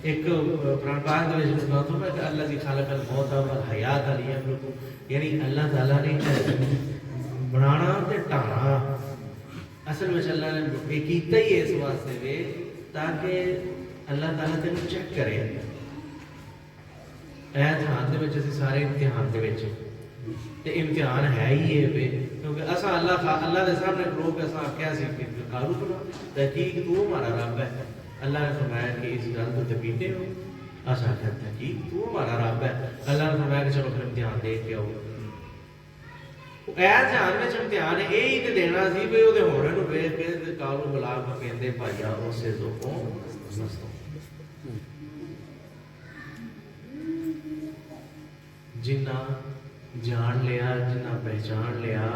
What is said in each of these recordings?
ایک قرآن پاک دے وچ سنا تو میں کہ اللہ دی خالق الموت والحیات لیبلوکم، یعنی اللہ تعالیٰ نے بنانا تے ٹھانا اصل میں اللہ نے یہ کیتا ہی اس واسطے وے تاکہ اللہ تعالیٰ تینوں چیک کرے۔ امتحان دے وچ اسی سارے امتحان دے وچ تے امتحان ہے ہی ہے وے، کیونکہ اساں اللہ دے سامنے کھلو کے اساں آکھیا سی کہ کارو بنا تحقیق تو ہمارا رب ہے۔ اللہ نے فرمایا کہ اس گل تو تے پیتے ہو، اساں آکھیا تحقیق تو ہمارا رب ہے۔ اللہ نے فرمایا کہ چلو پھر امتحان دے کے آؤ۔ امتحان میں امتحان یہی تے دینا سی بھی وہ ہونے نو ویکھ کے کالو بلا کے کہندے بھائیا اسے ذوقوں مستوں جنہ جان لیا جنہ پہچان لیا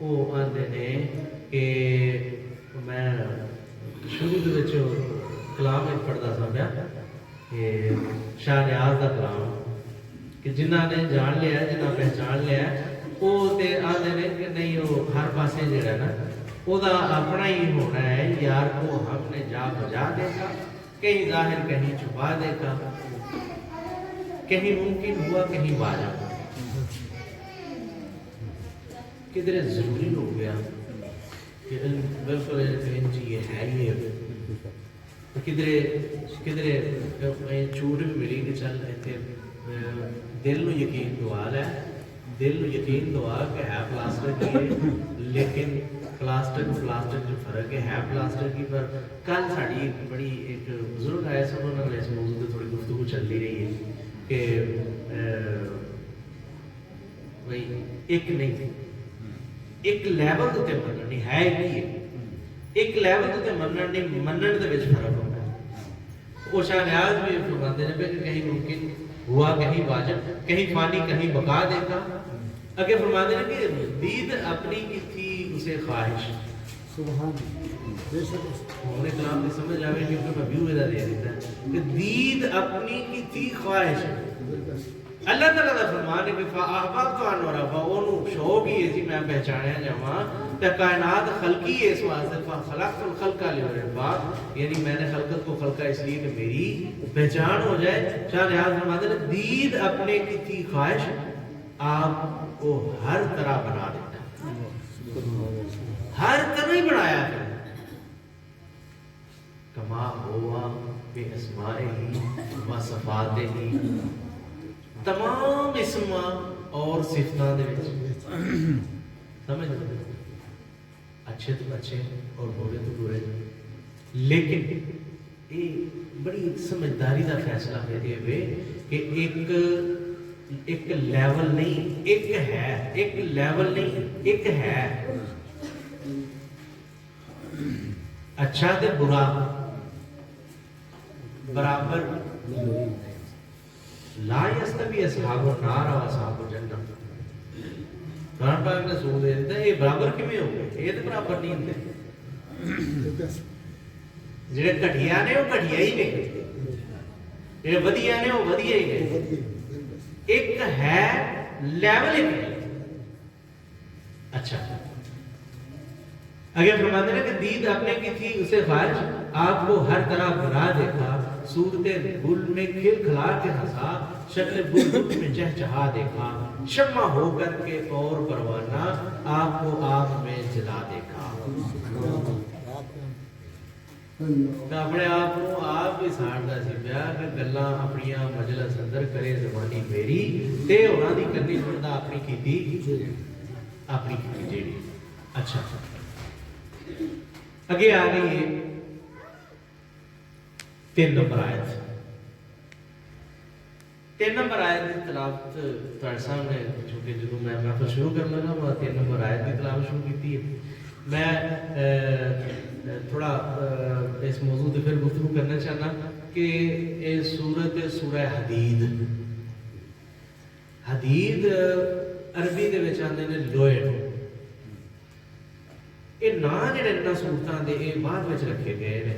وہ آندے نے کہ میں شروع دے کلام ایک پڑھتا سا پیا کہ شاہ نیاز کا کلام کہ جنہ نے جان لیا جنہ پہچان لیا وہ تے آندے نے کہ نہیں وہ ہر پاسے جڑا نا وہ اپنا ہی ہونا ہے، یار کو ہم نے جا بجا دیکھا، کہیں ظاہر کہیں چھپا دیکھا، کہیں ممکن ہوا کہیں باجا، کدھر ضروری ہو گیا کہ بالکل یہ ہے ہی ہے، کدھر چھوٹ بھی ملی کہ چل دل نو یقین دعا ہے، دل نو یقین دعا کہ ہے پلاسٹر کی لیکن پلاسٹر جو فرق ہے پلاسٹر کی۔ پر کل ساڑی ایک بڑی ایک بزرگ آیا سب انہوں نے اس موضوع سے تھوڑی گفتگو چلتی رہی ہے کہ بھائی ایک نہیں ایک لیول تے منن نہیں ہے کی ہے، ایک لیول تے منن نہیں منن دے وچ فرق ہوتا ہے۔ وہ شاہ نیاز بھی فرماتے ہیں کہ کہیں ممکن ہوا کہیں واجب، کہیں فانی کہیں بقا دیکھا۔ اگے فرماتے ہیں کہ دید اپنی کی تھی اسے خواہش، سبحان انہوں نے کلام کی سمجھ آوے کیونکہ میں بھی ویدہ دے دیتا ہے کہ دید اپنی کی تھی خواہش۔ اللہ تعالیٰ دا فرمان ہے کہ فَأَحْبَبْتُ أَنْ أُعْرَفَ، انہوں شوق ہی ہے میں پہچانیا جاواں تے کائنات خلقی ہے اس واسطے فَخَلَقْتُ الْخَلْقَ لِعِبَادِ، یعنی میں نے خلقت کو خلقہ اس لیے کہ میری پہچان ہو جائے۔ شاہ نیاز فرماتے ہیں دید اپنے کی تھی خواہش، آپ کو ہر طرح بنا دیتا، ہر طرح ہی بنایا ہے، کما ہوا بے اسمائے ہی و صفات ہی، تمام اسم اور صفتاں دے وچ سمجھ لو اچھے تو اچھے اور برے تو برے، لیکن یہ بڑی سمجھداری کا فیصلہ ہے کہ ایک لیول نہیں ایک ہے، ایک لیول نہیں ایک ہے، اچھا تے برا برابر لا یستوی اصحاب النار و اصحاب الجنہ۔ قرآن پاک نے سو دے دیتا ہے یہ برابر کیویں ہو گئے؟ یہ تو برابر نہیں ہوتے، جڑے گھٹیا نے وہ گھٹیا ہی نے، جڑے ودیا نے وہ ودیا ہی نے، ایک ہے لیول ایک ہے۔ اچھا اگر فرماتے ہیں کہ دید اپنے کی تھی اسے خواہش، آپ کو ہر طرح بنا دیکھا، صورت گل میں کھل کھلا کے ہنسا، شکل بلبل میں چہچہا دیکھا، شمع ہو کر کے اور پروانہ آپ کو آگ میں جلا دیکھا۔ اپنے آپ کو آپ ہی ساڑھتا سی پیا کہ گلاں اپنیاں مجلس اندر کرے زبانی میری تے انہاں دی کرنی سندا اپنی کیتی جیڑی۔ اچھا اگے آ گئی ہے 3 نمبر آیت۔ 3 نمبر آیت کی تلاوت تہاڈے سامنے چونکہ جدوں میں محفل شروع کرنا نا وہ 3 نمبر آیت کی تلاوت شروع کی ہے۔ میں تھوڑا اس موضوع پہ پھر گفتگو کرنا چاہنا کہ یہ سورہ حدید، حدید عربی دے وچ آندے نے لوہے نوں، یہ نا جڑے نا صورتاں دے یہ بعد وچ رکھے گئے نے،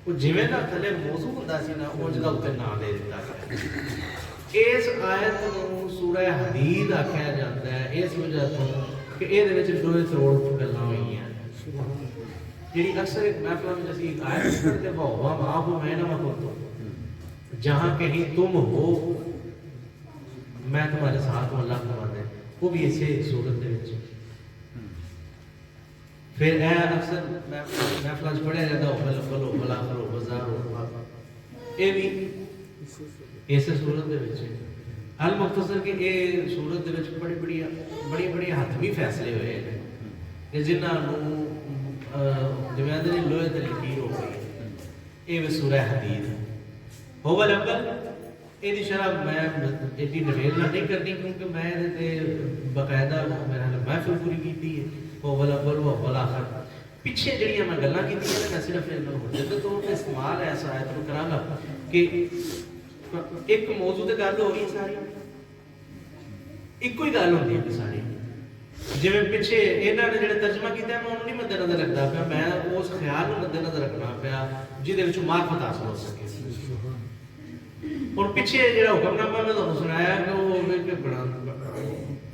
وہ جویں دا تھلے موضوع ہوندا سی نا اونج دا اوتے نام دے دتا گیا۔ اس آیت نوں سورہ حدید آکھیا جاندا ہے اس وجہ تو کہ یہ دے وچ لوہے تروڑ گلاں ہوئی ہیں، جڑی اکثر ایک محفل میں جیسی آیت پڑھتے بہوا معاف میں نہ مکو، جہاں کہیں تم ہو میں تمہارے ساتھ ہوں، اللہ فرماتا ہے وہ بھی اسی صورت دے وچ پھر اے اکثر میں فلاش پڑھیا جاتا ہو بل بلو بلا کرو بازار ہو یہ بھی اس صورت دے وچ المختصر کہ یہ صورت دے وچ بڑی حتمی فیصلے ہوئے ہیں کہ جنہاں نوں جویں آندے نے لوہے تے لکیر ہو گئی یہ بھی سورہ حدید ہو بل اول یہ شرح میں ایڈی ڈیٹیل نہیں کرنی کیونکہ میں باقاعدہ میرا محفل پوری کی ہے وہ اول وہ اول آخر پیچھے جڑیاں میں گلاں کیتیاں نے میں صرف جدوں تو استعمال ایسا آیت کو کراں گا کہ ایک موضوع تے گل ہو رہی ساری ایک ہی گل ہوندی ہے ساری جویں پیچھے انہاں نے جڑا ترجمہ کیتا ہے میں انہوں نہیں مد نظر رکھدا پیا میں اس خیال نوں مد نظر رکھنا پیا جہدے وچ معرفت حاصل ہو سکے اور پیچھے جڑا حکم نامہ میں تمہیں سنایا کہ وہ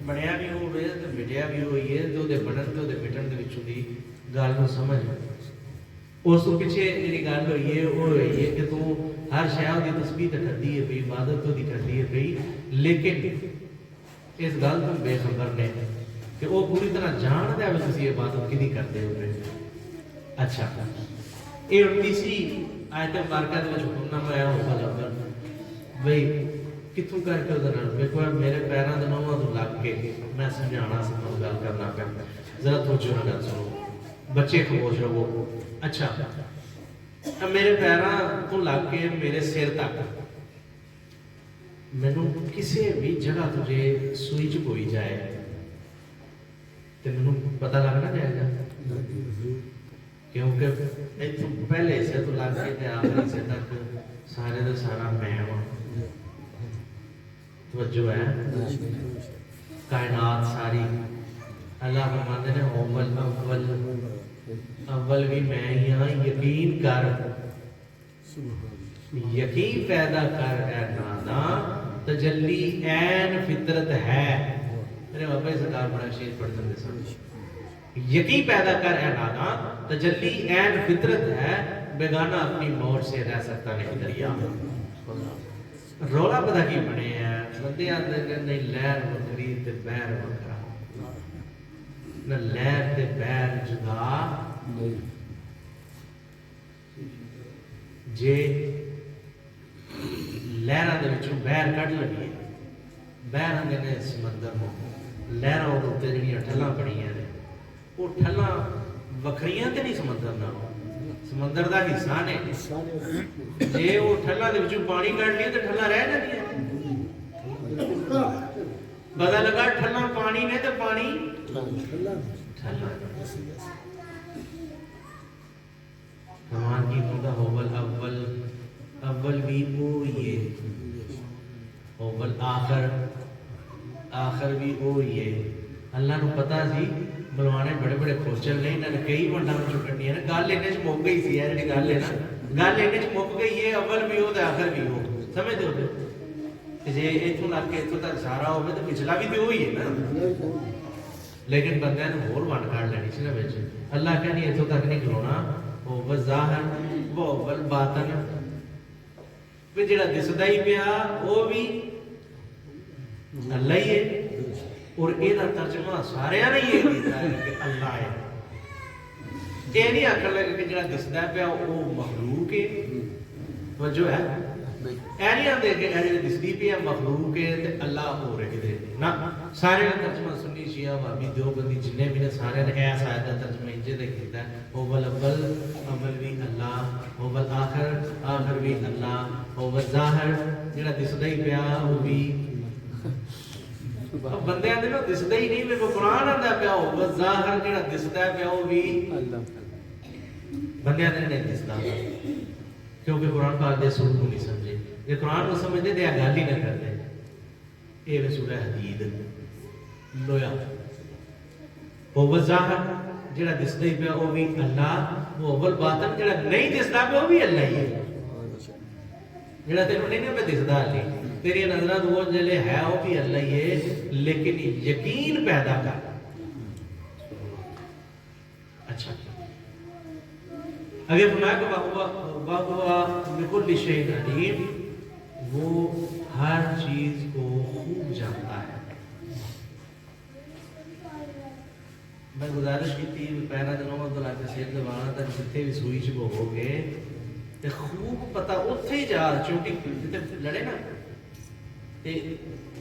بنیا بھی ہوئے تو مٹیا بھی ہوئی ہے تو بنن تو مٹن کے پچھوں کی گل کو سمجھ اس کو پیچھے جی گل ہوئی ہے وہ ہوئی ہے کہ تو ہر شہر کی تسبیح تو کرتی ہے پی عبادت تو کرتی ہے پی لیکن اس گل تو بے خبر نے کہ وہ پوری طرح جانتا ہے تھی عبادت کی کرتے ہو پہ اچھا یہ تیسری آیت مبارکہ حکم نامہ آیا ہوگا بھائی کتوں کر کے ادھر میرے پیروں کے نواں تو لگ کے میں سمجھانا سمجھ گل کرنا پیا ذرا توجہ نہ گل سنو بچے خاموش رہو اچھا میرے پیروں تو لگ کے میرے سر تک مینوں کسی بھی جگہ تجھے سوئی چکوئی جائے تو مینوں پتہ لگنا چاہے گا کیونکہ پہلے حصے تو لگ کے آخری حصے تک سارے کا سارا میں ہوں توجہ ہے کائنات ساری اللہ فرماتے ہیں اول بھی میں ہی ہاں یقین کر یقین پیدا کر اے نانا تجلی عین فطرت ہے میرے بابا سرکار بڑا شیر پڑھتے ہیں سن یقین پیدا کر اے نانا تجلی عین فطرت ہے بیگانہ اپنی موت سے رہ سکتا نہیں دریا رولا پتا کی بنے ہیں بندے آتے کہ نہیں لہر وکری تے بہر وکرا نہ لہر تے بہر جدا جے لہراں دے وچوں بہر کڈ لگی بہر آندے نے سمندر نوں لہراں اوتے جڑیاں ٹھلاں بنیاں نے وہ ٹھلاں وکھریاں تے نہیں سمندر نال سمندر دا حصہ نے جے وہ ٹھلاں دے وچوں پانی کڈ لئے تے ٹھلاں رہ جاندیاں پتہ لگا ٹھلاں پانی نے تے پانی ٹھلاں کمان کی ہوگا اول اول اول بھی وہ یہ اول آخر آخر بھی وہ یہ اللہ نو پتا سی بلوانے بڑے بڑے کھوچل نہیں انہوں نے کئی ونڈاں میں چکڑنی ہے نا گل انہیں چ مک گئی سی ہے جی گل ہے نا گل انہیں چ مک گئی ہے اول بھی ہو تے آخر بھی ہو سمجھ دو جی اتوں لگ کے اتوں تک سارا ہوگا تو پچھلا بھی تو وہی ہے نا لیکن بندے نے ہور ونڈ کاٹ لینی سی نا بچ اللہ کہ نہیں اتوں تک نہیں کھلونا وہ ظاہر وہ اول باطن پھر جڑا دسدا ہی پیا وہ بھی اللہ ہی ہے اور یہ ترجمہ سارے نے یہ کیتا ہے کہ اللہ ہے یہ نہیں آخر لگا کہ جڑا دسدا پیا وہ مخلوق ہے توجہ ہے نہیں آتے کہ دسدی پی مخلوق ہے تے اللہ ہو رہے دے نا سارے نے ترجمہ سنی شیعہ وہابی دیوبندی جننے بھی نے سارے نے ایسا آیت کا ترجمہ انجے دے کیتا ہے اول اول اول بھی اللہ اول آخر آخر بھی اللہ اول ظاہر جڑا دسدا ہی پیا وہ بھی بندے آتے نا دسدا ہی نہیں میرے قرآن آتا پیا اول ظاہر جڑا دسدا پیا وہ بھی بندے آتے نہیں دسدا کیونکہ قرآن پاک دے سور کو نہیں سمجھے یہ قرآن کو سمجھتے دے گل ہی نہ کرتے یہ سورہ حدید لویا وہ ظاہر جڑا دسدا ہی پیا وہ بھی اللہ وہ اول باطن جڑا نہیں دسدا پیا وہ بھی اللہ ہی ہے جڑا تینوں نہیں پہ دسدا نہیں تیری نظراں وہ جلے ہے وہ بھی اللہ ہی ہے لیکن یقین پیدا کر اچھا اگر فرمایا کہ بہوا بکل شیء علیم وہ ہر چیز کو خوب جانتا ہے. میں گزارش کی تھی پہلا دنوں تو لا کے سیر دبانا تک جتنے بھی سوئی چ ہو گئے تے خوب پتا اتنے ہی جا چوٹی جتنے لڑے نا تے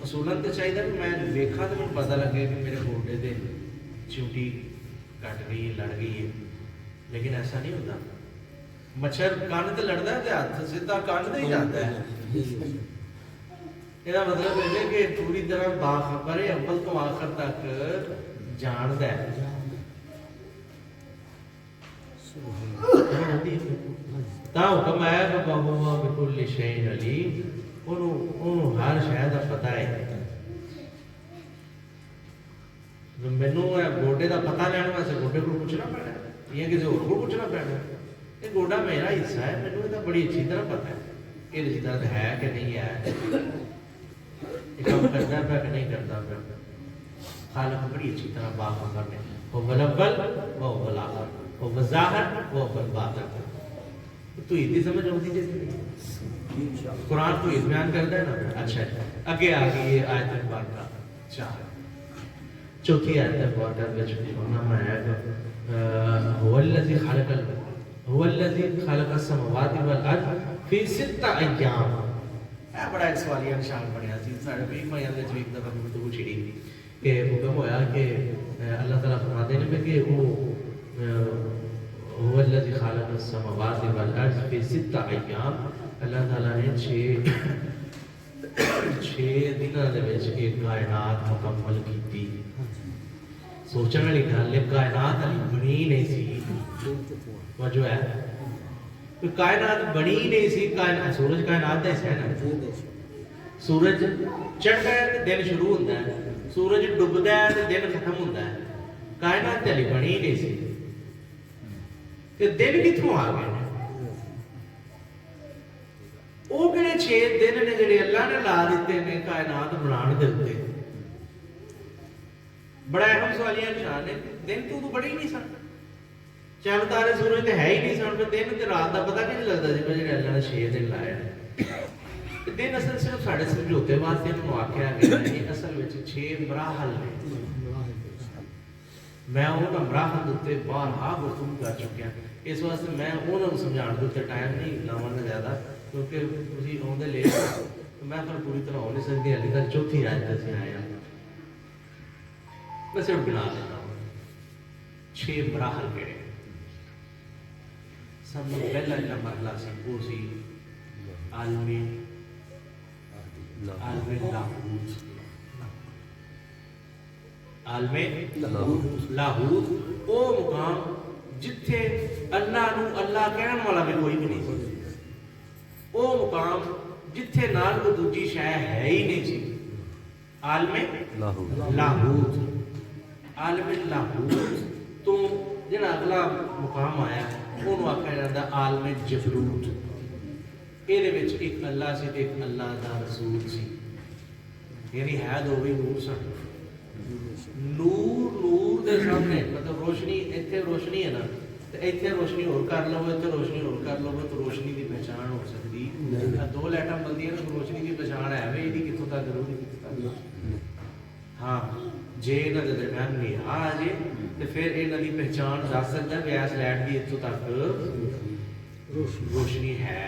اصولن تو چاہیے کہ میں ویکھا تو مجھے پتا لگے کہ میرے گوڈے تے چوٹی کٹ گئی ہے لڑ گئی ہے. لیکن ایسا نہیں ہوتا. مچھر کان تے لڑتا ہے تے ہاتھ سیدھا کان تے ہی جاتا ہے. یہ مطلب ہے کہ پوری طرح باخبر ہے اول تو آخر تک جانتا ہے. تا حکم آیا کہ بہوا بکل شیء علیم. انہوں ہر شے دا پتہ ہے. مینوں گوڈے دا پتہ لین واسطے گوڈے کو پوچھنا پینا یا کسی اور کو پوچھنا پینا. یہ گوڈا میرا حصہ ہے, مینوں یہ بڑی اچھی طرح پتہ ہے کہ اس درد ہے کہ نہیں ہے, یہ کام کرتا پیا کہ نہیں کرتا پیا. خالق بڑی اچھی طرح باخبر ہے. هو الاول وهو الاخر هو الظاهر وهو الباطن. تو یہ سمجھ آتی جیسے قرآن کو یہ بیان کرتا ہے نا. اچھا اگے آ گئی یہ آیت مبارکہ 4 چوتھی آیت مبارکہ وچ فرمایا ہے هو الذی خلق السماوات والارض فی 6 ایام. بڑا ایک سوالیہ نشان بنیا سی ساڑھے بھی میں اندر ایک دفعہ گفتگو چھڑی تھی کہ حکم ہوا کہ اللہ تعالیٰ فرماتے ہیں کہ وہ هو الذی خلق السماوات والارض فی 6 ایام. اللہ تعالیٰ نے 6 دنوں دے وچ ایک کائنات مکمل کی. سوچنے والی گل ہے کائنات علی بنی نہیں سی. وجہ ہے کوئی کائنات بنی نہیں سی. کائنات سورج کائنات دا حصہ ہے نا. سورج چڑھتا ہے تو دن شروع ہوتا ہے, سورج ڈبدا ہے تو دن ختم ہوتا ہے. کائنات علی بنی نہیں سی کہ دن کتھوں آ گئے. وہ کہڑے 6 دن نے جڑے اللہ نے لا دیتے نے کائنات بنان دے اوتے. بڑا اہم سوالیہ نشان ہے. دن تو بڑے ہی نہیں سن, چند تارے سورج تو ہے ہی نہیں سن. دن تے رات دا پتہ نہیں لگتا جی جڑے اللہ نے 6 دن لائے. دن اصل صرف ساڈے سمجھوتے واسطے انہوں آکھیا گیا ہے. اصل وچ 6 مراحل نے. میں انہاں مراحل دے بارہا گفتگو کر چکیا. اس واسطے میں انہوں سمجھان دے ٹائم نہیں لاواں زیادہ کیونکہ تسی اوندے لے میں پھر پوری طرح ہو نہیں سکتی. ہلی تک چوتھی آیت تے سی آیا میں صرف گنا دیتا ہوں 6 مراحل کہڑے. سب سے پہلا جو مرحلہ سی وہ سی عالم لاہوت. عالم لاہوت وہ مقام جتھے اللہ نو اللہ کہن والا بھی کوئی بھی نہیں سی. وہ مقام جتھے نال کوئی دوجی شے ہے ہی نہیں سی. عالم لاہوت. عالم لاہوت تو جڑا اگلا مقام آیا انہوں آکھیا جاندا عالم جبروت. یہ ایک اللہ سی ایک اللہ دا رسول سی. یعنی ہے دو بھی نور سن. نور دے سامنے مطلب روشنی اتنے روشنی ہے نا تو اتنے روشنی اور کر لو اتنے روشنی اور کر لو تو روشنی کی پہچان ہو سکتی. 2 لائٹاں ملتی ہیں تو روشنی کی پہچان ہے بھی یہ کتوں تک ضرور. ہاں جے یہاں کے درمیان نہیں آ جائے تو پھر یہاں کی پہچان دس سکتا ہے کہ اس لائٹ کی اتوں تک روشنی ہے.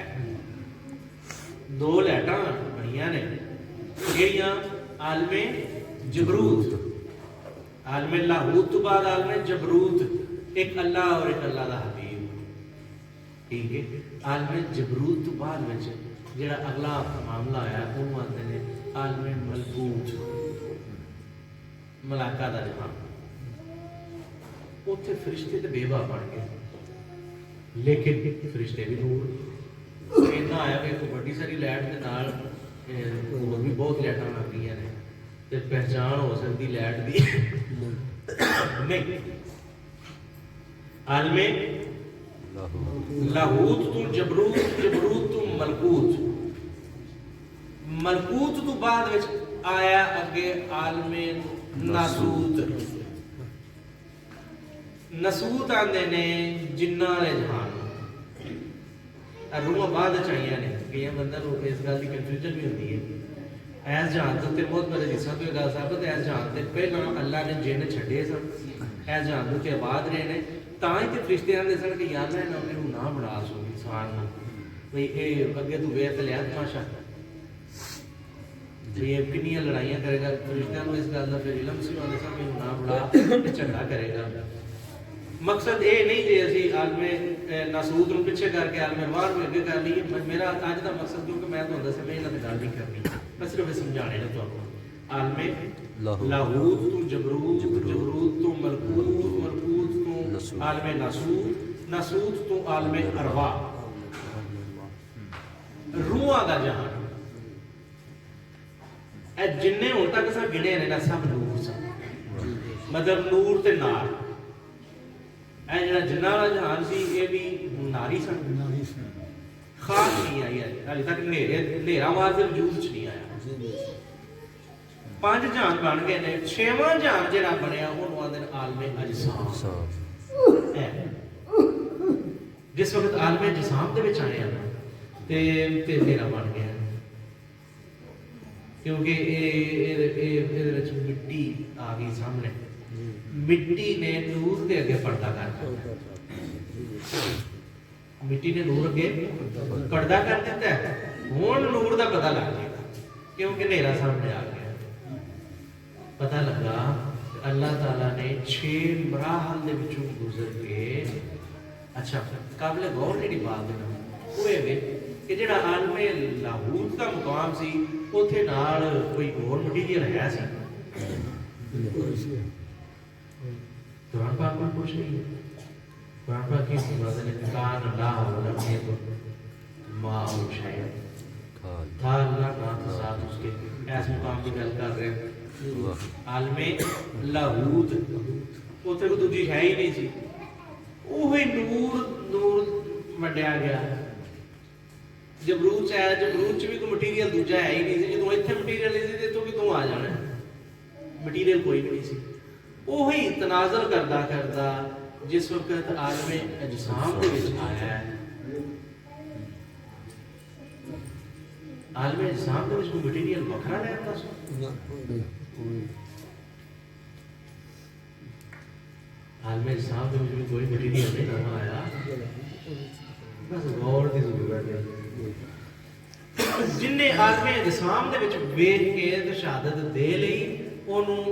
2 لائٹاں بنیاں نے کہڑیاں عالم جبروت. عالم لاہوت تو بعد عالم جبروت ایک اللہ اور ایک اللہ دا حبیب. ٹھیک ہے. عالم جبروت تو بعد میں جڑا اگلا معاملہ آیا وہ آتے ہیں عالم ملکوت ملائکہ دا جہان. اتنے فرشتے تو بے باپ بن گئے لیکن فرشتے بھی نور. اتنا آیا کہ ایک بڑی ساری لائٹ کے نال اور بھی بہت لائٹاں لگ گئی ہیں تے پہچان ہو سکتی لائٹ دی نہیں. عالم لاہوت تو جبروت, جبروت تو ملکوت. ملکوت تو بعد وچ آیا اگے عالم ناسوت. ناسوت آندے نے جناں دے جہان. روح بعد چاہیے نے کئی بندہ اس گل کی کنفیوژن بھی ہوتی ہے ایس جہان کے اتنے بہت بڑے حصہ تو یہ گل ثابت ہے ایس جہان کے پہلے اللہ نے جن چھڈے سن ایس جہان کے اتنے آباد رہے ہیں تاں ہی تو فرشتے آتے سن کہ یار میں انہوں نہ بنا سو انسان بھائی یہ اگے تو ویخ لیا تماشا یہ کنیاں لڑائیاں کرے گا فرشتیاں اس گل کا پھر علم سی آتے سن کہ نہ بڑا جھگڑا کرے گا مقصد یہ نہیں کہ اسی عالم ناسود نو پیچھے کر کے عالم ارواح نو اگے کر لیے میرا اج دا مقصد کیونکہ میں تھانوں دسیا میں انہاں تے گل نہیں کرنی میں صرف سمجھانے نے تھانوں عالم لاہوت تو جبروت جبروت تو ملکوت ملکوت تو عالم ناسود ناسود تو عالم ارواح روحاں دا جہان اے جننے ہن تک سا گنے نے سب نور سن مطلب نور تے نار اے جڑا جنہ والا جہان سی یہ بھی ناری سن خاص نہیں آئی ہالے تک نیرا مار کے وجود چ نہیں آیا پانچ جہان بن گئے نے چھواں جہان جڑا بنیا اونوں آندے نے عالم اجسام جس وقت عالم اجسام دے وچ آئے ہیں تے نیرا بن گیا کیونکہ مٹی آ گئی سامنے مٹی نے نور کے اگے پردہ کر دیا مٹی نے نور اگے پردہ کر دیتا ہے ہوں نور دا پتہ لگ گیا کیونکہ نیرا سامنے آ گیا پتہ لگا اللہ تعالیٰ نے 6 مراحل دے وچوں گزر کے اچھا قابل غور جڑی بات ہے وہ ہے کہ جڑا عالم لاہوت کا مقام سی اوتھے نال کوئی اور مٹیریل ہے سی قرآن پاک میں کچھ نہیں ہے قرآن پاک کی بات ہے کان اللہ ولم یکن معه شیء تھا اللہ کا ساتھ اس کے ایس مقام کی گل کر رہے ہیں عالم لاہوت اوتھے کوئی دوجی ہے ہی نہیں سی اوہی نور نور ونڈیا گیا جبروت ہے جبروت چ بھی کوئی مٹیریل دوجا ہے ہی نہیں سی جدوں ایتھے مٹیریل نہیں سی تے تو کتوں آ جانا مٹیریل کوئی بھی نہیں سی وہی تنازل کردہ جس وقت عالم اجسام دے وچ آیا ہے عالم اجسام دے وچ کوئی مٹیریل وکھرا رہتا سی عالم اجسام دے وچ کوئی مٹیریل نہیں آیا بس غور دی ضرورت ہے جن نے عالم اجسام دے وچ ویکھ کے تے شہادت دے لئی اونوں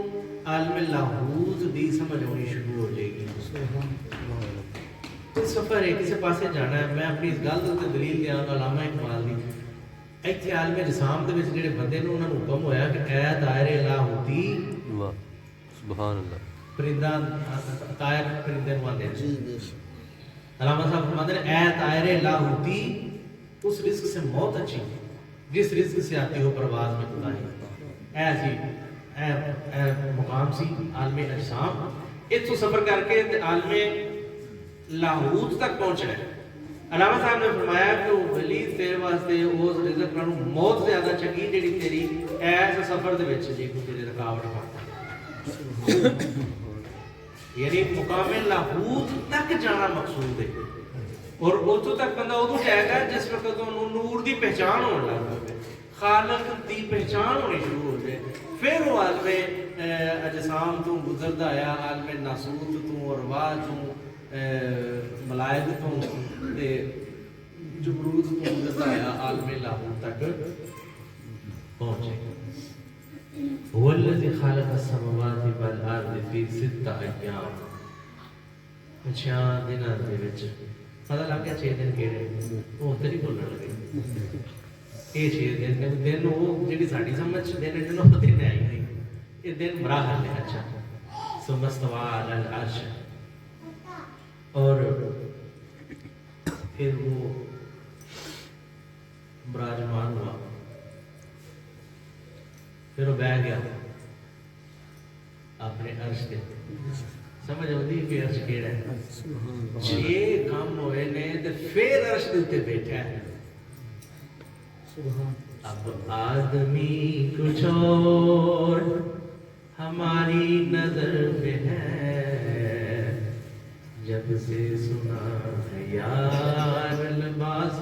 عالم لاہوت دی سمجھ ہونی شروع ہو جائے گی سفر ہے کسی پاسے جانا ہے میں اپنی اس گل تے دلیل دیاں گا علامہ اقبال دی ایتھے عالم اجسام دے وچ جڑے بندے نے انہاں نوں حکم ہویا کہ اے دائرے لاہوتی واہ سبحان اللہ پرندہ طائر پرندے نوں آندے علامہ صاحب فرماتے ہیں اے طائر لاہوتی اس رزق سے موت اچھی جس رزق سے آتی ہو پرواز میں کوتاہی اے مقام سی عالم اجسام اتھوں سفر کر کے عالم لاہوت تک پہنچنا ہے علامہ صاحب نے فرمایا کہ ولی تیرے واسطے اس رزق نالوں موت زیادہ چنگی جڑی تیری ایس سفر دے وچ جے کوئی تیرے رکاوٹ پاتا یعنی مقام لاہوت تک جانا مقصود ہے اور اتوں تک بندہ ادو جائے گا جس وقت نور دی پہچان ہونے لگ پے خالق دی پہچان ہونی شروع ہو جائے پھر وہ عالم اجسام تو گزردا آیا عالم ناسوت تو ارواح تو ملائک تو تے جبروت تو گزردا آیا عالم لاہوت تک پہنچے هو الذي خلق السماوات والارض في 6 ايام 6 دناں دے وچ پتہ لگ گیا 6 دن کیڑے وہ تے نہیں بولن لگے یہ 6 دن دن وہ جڑی ساڈی سمجھ دن دن وہ دن ہے نہیں یہ دن مراحل ہے اچھا ثم استوى على العرش اور پھر وہ براجمان ہوا پھر وہ بیٹھ گیا اپنے عرش کے سمجھ آتی کہ عرش کیڑا ہے 6 کام ہوئے نے تے پھر عرش دے اوپر بیٹھا ہے اب آدمی کچھ اور ہماری نظر میں ہے جب سے سنا ہے یار لباس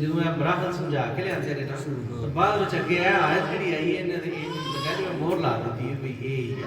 ਜਦੋਂ ਮੈਂ ਬਰਾਹਲ ਸਮਝਾ ਕੇ ਲਿਆਂਦੇ ਨੇ ਨਾ ਬਾਅਦ ਵਿੱਚ ਅੱਗੇ ਆ ਆਇਤ ਜਿਹੜੀ ਆਈ ਇਹਨੇ ਲਗਾ ਜਿਵੇਂ ਮੋਹਰ ਲਾ ਦਿੱਤੀ ਹੈ ਵੀ ਇਹ ਹੀ ਆ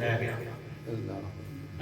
ਬਹਿ ਗਿਆ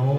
9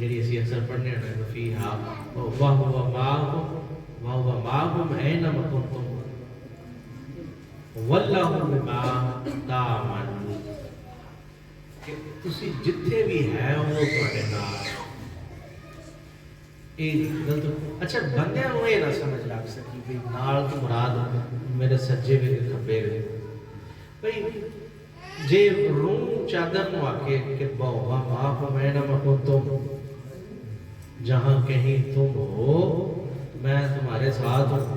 جڑی اسی اکثر پڑھنے ہیں فیہا وہو معکم اینما کنتم واللہ بما تعملون، کہ تسی جتھے بھی ہے وہ تواڈے نال۔ اچھا بندیاں نوں یہ نہ سمجھ لگ سکی بھی نال تو مراد میرے سجے وے کھبے وے، بھئی جے روم چادر نو آکے کہ وہو معکم اینما کنتم، جہاں کہیں تم ہو میں تمہارے ساتھ ہوں،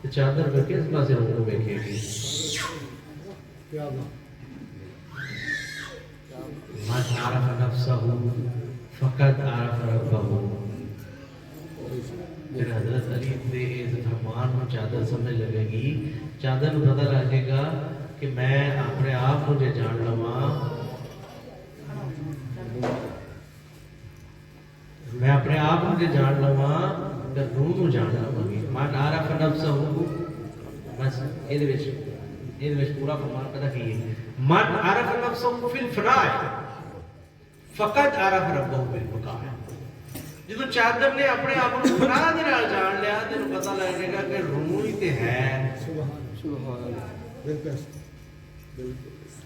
تو چادر پہ کس پاسے روم کو بیکھے گی؟ من عرف نفسہ فقد عرف ربہ۔ پھر حضرت علی دے فرمان میں چادر سمجھ لگے گی، چادر میں پتہ لگے گا کہ میں اپنے آپ مجھے جان لواں، میں اپنے آپ مجھے جان لواں تو روح نو جان لواں گی۔ من عرف نفسہ، بس یہ پورا فرمان پتہ کی ہے، من عرف نفسہ فی الفناء فقط عرف ربہ بالبقاء۔ جدو چادر نے اپنے آپ کو فنا دے نال جان لیا تو پتہ لگے گا کہ روح ہی تے ہے،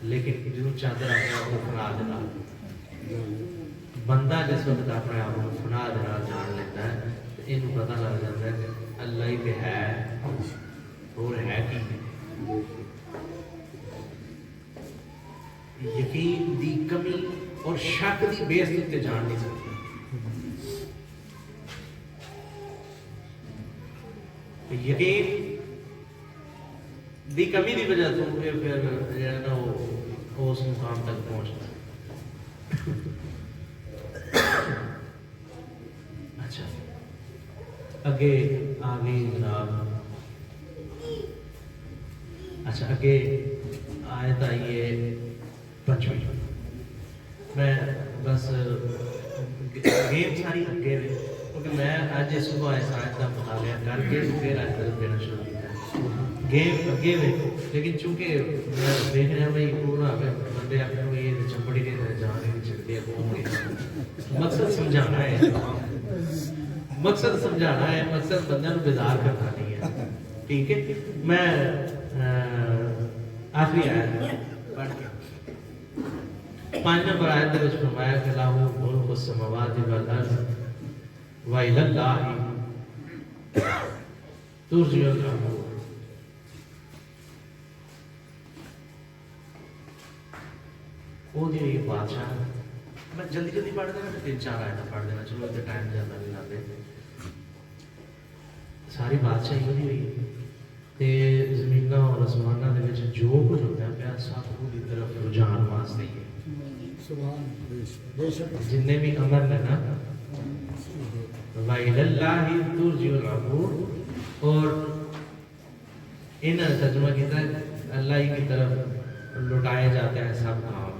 لیکن جدو چادر اپنے آپ کو فنا دے نال، بندہ جس وقت اپنے آپ کو فنا دے نال جان لیتا ہے تو یہ پتہ لگ جاتا ہے کہ اللہ ہی تے ہے، اور ہے کی یقین دی کمی اور شک دی بیس تے جان نہیں سکتا۔ یقین دی کمی دی وجہ تو پھر نا وہ اس مقام تک پہنچتا ہے۔ اچھا اگے آگے جناب، اچھا اگے آیت آئیے 5، میں بس گیم ساری اگے میں کیونکہ میں آج صبح اس آیت کا مطالعہ کر کے پھر آیت دینا شروع کیا، گیم اگے میں، لیکن چونکہ میں دیکھ رہا بھائی پورا بندے اپنے کو یہ چمڑی کے جان نہیں چڑھتے ہیں، مقصد سمجھانا ہے، مقصد سمجھانا ہے، مقصد بندے کو بیدار کرنا نہیں ہے، ٹھیک ہے۔ میں آخری آیت پڑھ کے 5 نمبر آیت میں فرمایا کہ لَهُ مُلْكُ السَّمَاوَاتِ وَالْأَرْضِ وَإِلَى اللَّهِ تُرْجَعُ الْأُمُورُ۔ وہ جو یہ بادشاہ، میں جلدی جلدی پڑھ دینا، 3-4 آیتیں پڑھ دینا، چلو اتنے ٹائم زیادہ نہیں لاتے، ساری بادشاہی ہوئی ہوئی تے زمیناں اور آسماناں دے وچ جو کچھ ہوتا ہے پیا سب دی طرف رجحان واسطے ہی ہے، جتنے بھی امر نے نا وَإِلَى اللَّهِ تُرْجَعُ الْأُمُورُ، اور انہوں نے ترجمہ کیا ہے اللہ ہی کی طرف لٹائے جاتے ہیں سب کام،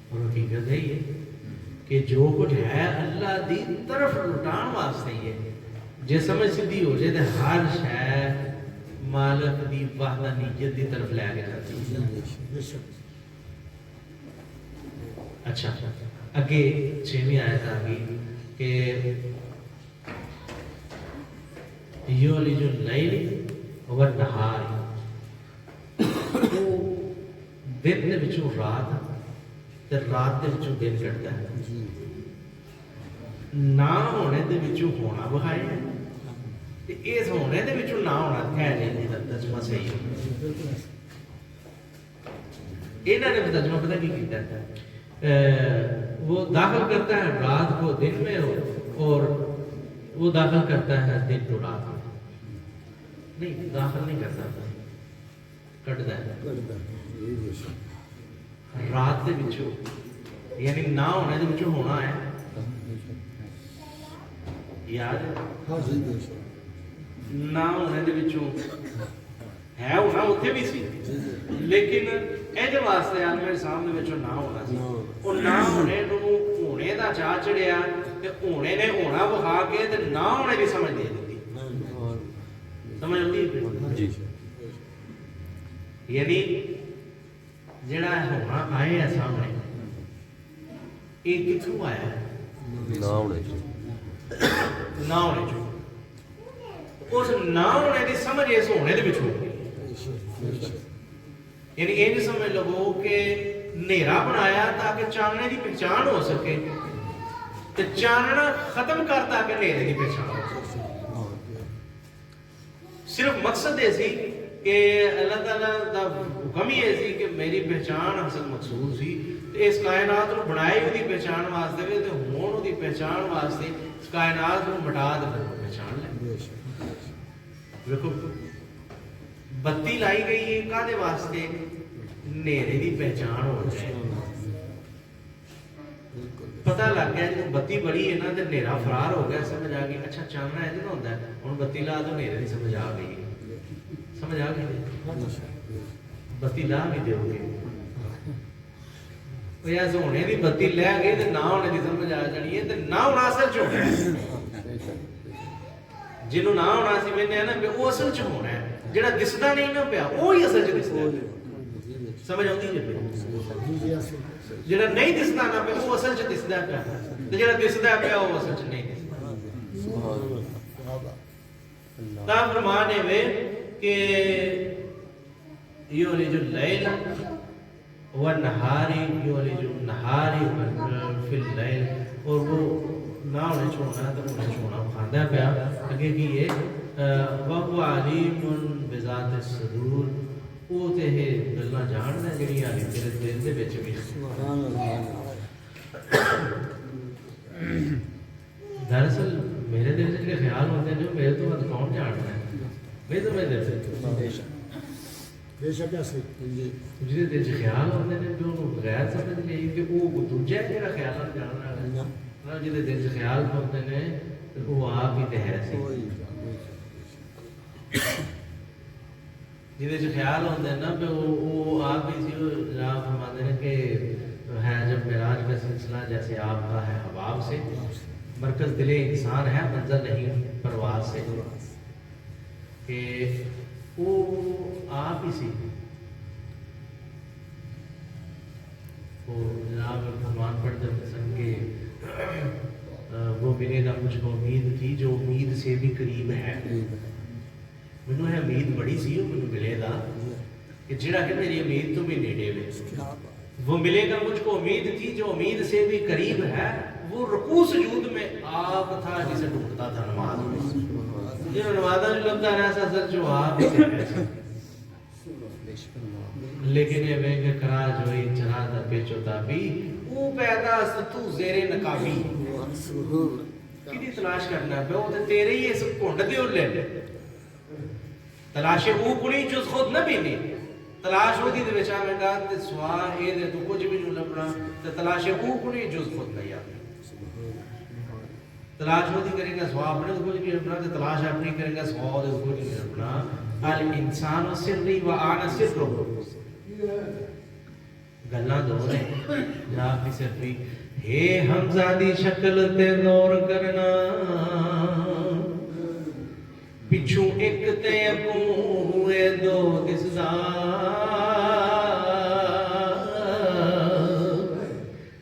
اور حقیقت ہے یہ کہ جو کچھ ہے اللہ دی طرف لٹان واسطے ہی ہے، جے سمجھ سیدھی ہو جائے تو ہر شے مالک دی وحدانیت دی طرف لے کے جاتی ہے۔ اچھا اگے 6ویں آیت آ گئی کہ یولج اللیل والنہار، دن دے وچوں رات تے رات دے وچوں دن کٹدا ہے، نہ ہونے دے وچوں ہونا بخائے تے اس ہونے دے وچوں نہ ہونا ہے نہیں، ترجمہ صحیح ہے۔ انہوں نے ترجمہ پتہ کی کیتا ہے، وہ داخل کرتا ہے رات کو دن میں اور وہ داخل کرتا ہے دن کو رات میں، نہیں داخل نہیں کرتا، کٹتا ہے رات دے وچوں، یعنی نہ ہونے دے وچوں ہونا ہے، یاد نہ ہونے دے وچوں ہے ہونا اتنے بھی سی، لیکن یہ واسطے عالم اسلام دے وچوں نہ ہونا سی، وہ نہ ہونے ہونے دا چاہ چڑھیا تے ہونے نے ہونا بخا کے تے نہ ہونے دی سمجھ دے دیتی، سمجھ آتی ہے؟ یعنی جڑا ہونا آئے ہے سامنے ਇਹ ਕਿੱਥੋਂ ਆਇਆ? ਨਾ ਹੋਣੇ ਨਾ ਹੋਣੇ ਚੋਂ। ਉਸ ਨਾ ਹੋਣੇ ਦੀ ਸਮਝ ਇਸ ਹੋਣੇ ਦੇ ਵਿੱਚ ਹੋ ਗਈ। ਯਾਨੀ ਇਹ ਨਹੀਂ ਸਮਝ ਲਵੋ ਕਿ ਹਨੇਰਾ ਬਣਾਇਆ ਤਾਂ ਕਿ ਚਾਨਣੇ ਦੀ ਪਛਾਣ ਹੋ ਸਕੇ, ਤੇ ਚਾਨਣਾ ਖਤਮ ਕਰਤਾ ਕਿ ਹਨੇਰੇ ਦੀ ਪਛਾਣ ਹੋ ਸਕੇ। ਸਿਰਫ ਮਕਸਦ ਇਹ ਸੀ ਕਿ ਅੱਲਾਹ ਤਾਲਾ ਦਾ ਹੁਕਮ ਹੀ ਇਹ ਸੀ ਕਿ ਮੇਰੀ ਪਹਿਚਾਣ ਹਸਨ ਮਕਸੂਦ ਸੀ, ਤੇ ਇਸ ਕਾਇਨਾਤ ਨੂੰ ਬਣਾਈ ਉਹਦੀ ਪਹਿਚਾਣ ਵਾਸਤੇ ਵੇ, ਤੇ ਹੁਣ ਉਹਦੀ ਪਹਿਚਾਣ ਵਾਸਤੇ ਇਸ ਕਾਇਨਾਤ ਨੂੰ ਮਿਟਾ ਦੇ ਫਿਰ ਪਹਿਚਾਣ ਲੈ। ਵੇਖੋ ਬੱਤੀ ਲਾਈ ਗਈ ਹੈ ਕਾਹਦੇ ਵਾਸਤੇ? ਹਨੇਰੇ ਦੀ ਪਹਿਚਾਣ ਹੋ ਜਾਏ। ਪਤਾ ਲੱਗ ਗਿਆ ਜਦੋਂ ਬੱਤੀ ਬੜੀ ਹੈ ਨਾ ਤੇ ਹਨੇਰਾ ਫਰਾਰ ਹੋ ਗਿਆ, ਸਮਝ ਆ ਗਈ ਅੱਛਾ ਚਾਨਣਾ ਇਹਦੇ ਨਾਲ ਹੁੰਦਾ ਹੈ। ਹੁਣ ਬੱਤੀ ਲਾ ਦੋ ਹਨੇਰੇ ਦੀ ਸਮਝ ਆ ਗਈ, ਸਮਝ ਆ ਗਈ। ਬੱਤੀ ਲਾ ਵੀ ਦਿਓਗੇ ਉਹ ਯਾ ਹੋਣੇ ਦੀ ਬੱਤੀ ਲੈ ਗਈ ਤੇ ਨਾ ਹੋਣੇ ਦੀ ਸਮਝ ਆ ਜਾਣੀ ਹੈ, ਤੇ ਨਾ ਹੋਣਾ ਅਸਲ ਚ ਹੋਣਾ ਹੈ। ਜਿਹਨੂੰ ਨਾ ਹੋਣਾ ਸੀ ਮੈਨੇ ਆ ਨਾ ਉਹ ਅਸਲ ਚ ਹੋਣਾ ਹੈ। ਜਿਹੜਾ ਦਿਸਦਾ ਨਹੀਂ ਨਾ ਪਿਆ ਉਹ ਹੀ ਅਸਲ ਚ ਦਿਸਦਾ। ਸਮਝ ਆਉਂਦੀ ਜੇ? ਜਿਹੜਾ ਨਹੀਂ ਦਿਸਦਾ ਨਾ ਪਿਆ ਉਹ ਅਸਲ ਚ ਦਿਸਦਾ ਪਿਆ, ਤੇ ਜਿਹੜਾ ਦਿਸਦਾ ਪਿਆ ਉਹ ਅਸਲ ਚ ਨਹੀਂ ਦਿਸਦਾ। ਤਾਂ ਫਰਮਾਨ ਹੈ ਵੇ کہ یولج اللیل والنہار یولج النہار فی اللیل، اور وہ نہ ہونے چھوڑنا تو ہونے چھوڑنا کھاندہ پیا اگے کہ یہ وَهُوَ عَلِيمٌ بِذَاتِ الصُّدُورِ، وہ تے ہے گلاں جاندا جڑیاں نے تیرے دل دے وچ بھی۔ دراصل میرے دل وچ خیال ہوندے جو میرے تو بعد کون جاندا ہے؟ میں تو میں دل سے بے شک ایسے جہاں دل چ خیال ہوتے ہیں جو غیر سمجھ گئی کہ وہ دوجا جہاں خیالات جاننا ہے، جہاں دل چ خیال ہوتے ہیں وہ آپ ہی تو ہے سی، جہاں چ خیال ہوتے ہیں نا وہ آپ ہی سی۔ جناب فرماتے ہیں کہ ہے جب معراج کا سلسلہ جیسے آپ کا ہے حباب سے، مرکز دل انسان ہے منظر نہیں پرواز سے، کہ وہ آپ ہی سی۔ وہ جناب فرمان پڑھتے پسند کہ وہ ملے گا مجھ کو امید تھی جو امید سے بھی قریب ہے۔ مجھے ہے امید بڑی سی مجھے ملے گا کہ جڑا کہ میری امید تو بھی نیڑے میں، وہ ملے گا مجھ کو امید تھی جو امید سے بھی قریب ہے۔ وہ رکوع سجود میں آپ تھا جسے ڈھونڈتا تھا نماز میں، یہ نمازہ جو لگتا رہا سا سر جو آپ ہی سے ایسا، لیکن یہ بینگ کرا جوئی چرا دا پیچو تابی او پیدا ستو زیر نقابی۔ کدی تلاش کرنا پہ وہ تیرے ہی اس کونڈ دیو لے لے تلاش او کنی جز خود نہ بھی تلاش ہو دی دے بچا میں کہا تے سوار اے دے تو کچھ بھی نہیں لبنا، تلاش او کنی جز خود نہیں آتی۔ تلاش ہو دی کریں گا سواب اپنے کو نہیں رکھنا، تلاش اپنی کریں گا سواب کو نہیں رکھنا۔ الانسان سری و آنا سر رو گلہ دو رہے جناب کی سرفی ہے حمزہ دی شکل تے نور کرنا، پچھوں ایک تے اپوں ہوئے دو دسدا،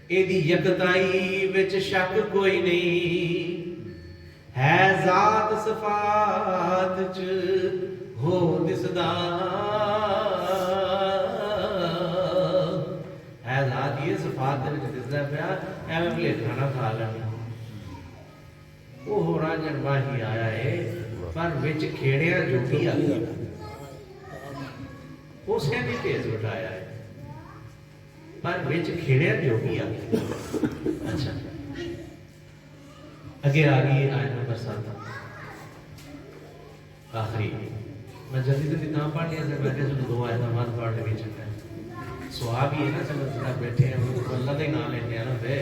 اے دی یکتائی وچ شک کوئی نہیں، ہے ذات صفات چ ہو دسدا، ہے ذات یہ صفات دے وچ دسدا پیا، ایویں بھلے کھانا کھا لینا وہ ہو رہا جنبا ہی آیا ہے، پر وچ کھیڑیاں جو بھی آ گیا اس نے بھی تیز اٹھایا ہے، پر وچ کھیڑیاں جو بھی آ گیا۔ اچھا اگے آگئی آیت نمبر 7 آخری، میں جلدی سے کتاب پڑھ لیا سے میں کہا دو آیت نمبر پڑھ لے چکا ہے، سواب ہی ہے نا چلو جنہاں بیٹھے ہیں وہ اللہ دے نام لیتے ہیں نا بے۔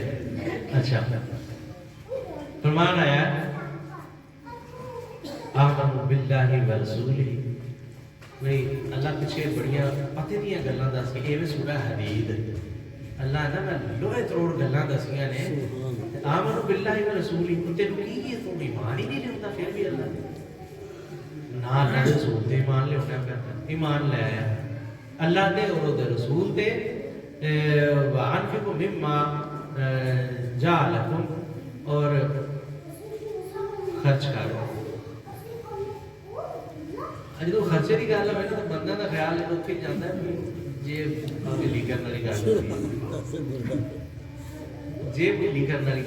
اچھا فرمان آیا آمن باللہ و رسولہ، بھئی اللہ پچھے بڑیاں پتے دیا گلاں دس کے ایویں سورہ حدید اللہ نا میں لوہے تروڑ گلاں دسیاں نے، آمن باللہ و رسولہ تینوں کی تو ایمان ہی نہیں لیتا پھر بھی اللہ نا نہ رسول تے ایمان لے ہونا پہتا، ایمان لے آیا اللہ دے اور دے رسول دے، وَعَنْفِقُ مِمَّا جا لکم اور خرچ کر جدو خرچے کی گل ہوئے نا تو بندہ کا خیال اتنے ہی جاتا ہے جیب ڈھیلی کرنے والی گل ہوتی ہے جیب ڈھیلی کرنے والی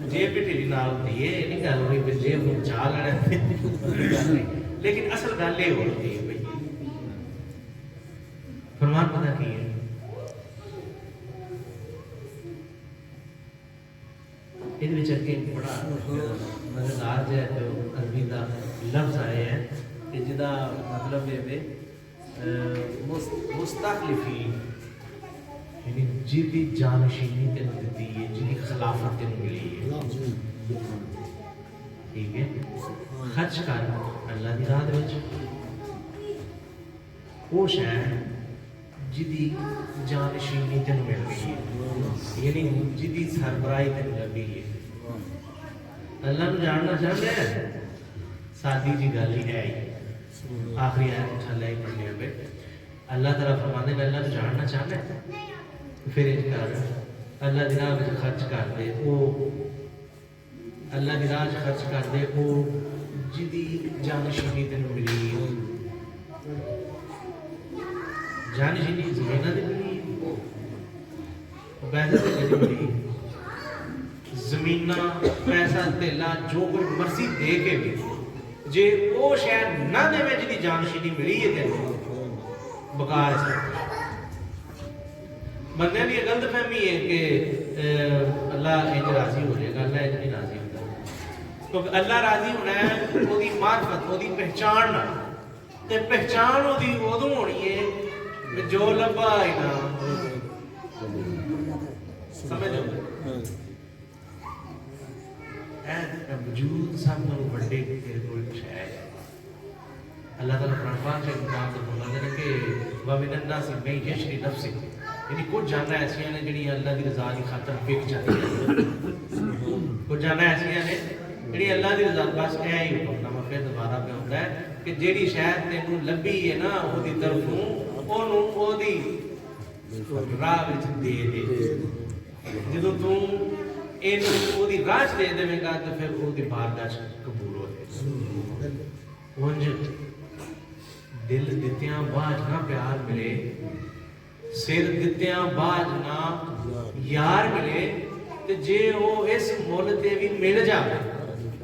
جیب بھی ڈھیلی نہ ہوتی ہے یہ نہیں گل ہوئی بھی جیب چاہ لینا لیکن اصل گل یہ ہوتی ہے بھائی فرمان پتہ کی ہے یہ اگے بڑا مزیدار جو عربی کا لفظ آئے ہیں کہ جدا مطلب یہ مستخلفین یعنی جی جانشینی تین دیتی ہے جی خلافت تین ملی ہے ٹھیک ہے خرچ کر اللہ کی راہ وچ وہ شے جی جانشینی تین مل گئی ہے یعنی جی سربراہی تین لگی ہے اللہ کو جاننا چاہتے ہیں سادی جی گل ہی ہے آخری آیت انشاءاللہ ہی پڑھنے پہ اللہ تعالیٰ فرماتے ہیں اللہ کو جاننا چاہتے ہیں پھر ان کر اللہ دی راہ وچ خرچ کر دے وہ اللہ دی راہ خرچ کر دے وہ جدی جانشینی تین ملی جانشینی زمینہ دی ملی پیسہ تے ملی زمینہ پیسہ تیلا جو کوئی مرضی دے کے بھی جے وہ شہر نہ دے میں جدی جانشینی ملی ہے تین بکار ہے بندے بھی یہ غلط فہمی ہے کہ اللہ انج راضی ہو جائے گا اللہ انج نہیں راضی ہوتا کیونکہ اللہ راضی ہونا ہے وہ دی معرفت وہ دی پہچان نہ تے پہچان وہ دی ادوں ہونی ہے جو لبا ہے نا سمجھو وجود سب کو بڑے کوئی شے اللہ تعالیٰ قرآن پاک کے مقام سے فرماتے ہیں کہ وَمِنَ النَّاسِ مَن يَشْرِي نَفْسَهُ یعنی کچھ جانا ایسی ہیں جڑی اللہ کی رضا کی خاطر بک جاتی ہیں کچھ جانا ایسی ہیں جڑی اللہ کی رضا بس اے ہی حکم نامہ پھر دوبارہ پہ ہوتا ہے کہ جیڑی شاید تینوں لبھی ہے نا وہ دی طرفوں اونوں او دی راہ وچ دے دے جدوں تو اینوں او دی راہ دے دے گا تو پھر او دی بارگاہ قبول ہو جائے اونج دل دتیاں باج نہ پیار ملے سر دتیاں باج نہ یار ملے تے جے او اس مول تے بھی مل جاوے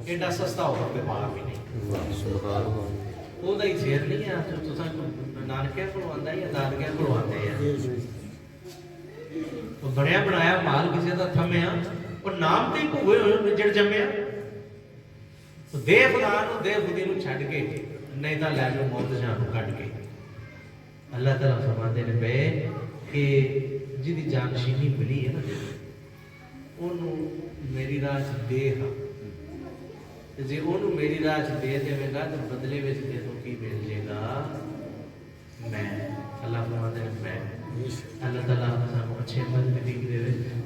ایڈا سستا ہو کے پا بھی نہیں او دا ہی سر نہیں ہے تو تساں نانکے کولوں آندا ہے یا دادکے کولوں آندا ہے او بڑیا بنایا مال کسے دا تھمیا اور نام تے کوئے جڑ جمیا دے خدا نو دے خودی نو چھڈ کے نہیں تا لے جو موت جانو کٹ کے اللہ تعالیٰ فرماتے ہیں پہ کہ جدی جانشینی ملی ہے نا انہوں میری راہ دے ہاں جی انہوں میری راہ دے دے گا تو بدلے میں دے تو کی مل جائے گا میں اللہ فرماتے ہیں میں اللہ تعالیٰ سانو اچھے عمل میں دیکھ دے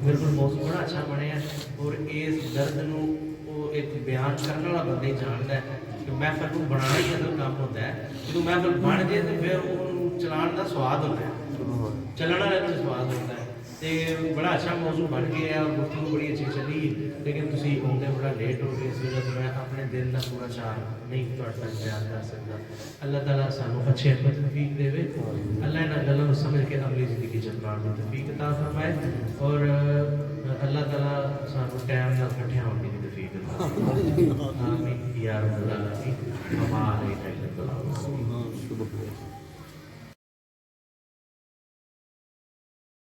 میرے کو موضوع بڑا اچھا بنے ہے اور اس درد نو ایک بیان کرنے والا بندہ ہی جانتا ہے کہ محفل کو بنانا ہی اصل کام ہوتا ہے جب محفل بن جائے تو پھر چلان کا سواد ہوتا ہے چلنا کا سواد ہوتا ہے تے بڑا اچھا موضوع بن گیا اور گفتگو بڑی اچھی چلی لیکن تسی آتے بڑا لیٹ ہو گئے اس وجہ سے میں اپنے دل کا پورا چار نہیں تک بیان کر سکتا اللہ تعالیٰ سانو اچھے عمل توفیق دے اللہ ان گلوں کو سمجھ کے اگلی زندگی چلان کی توفیق عطا فرمائے اور اللہ تعالیٰ سانو ٹائم نال کٹھیا ہونے کی توفیق عطا فرمائے آمین یا رب العالمین وما علینا الا البلاغ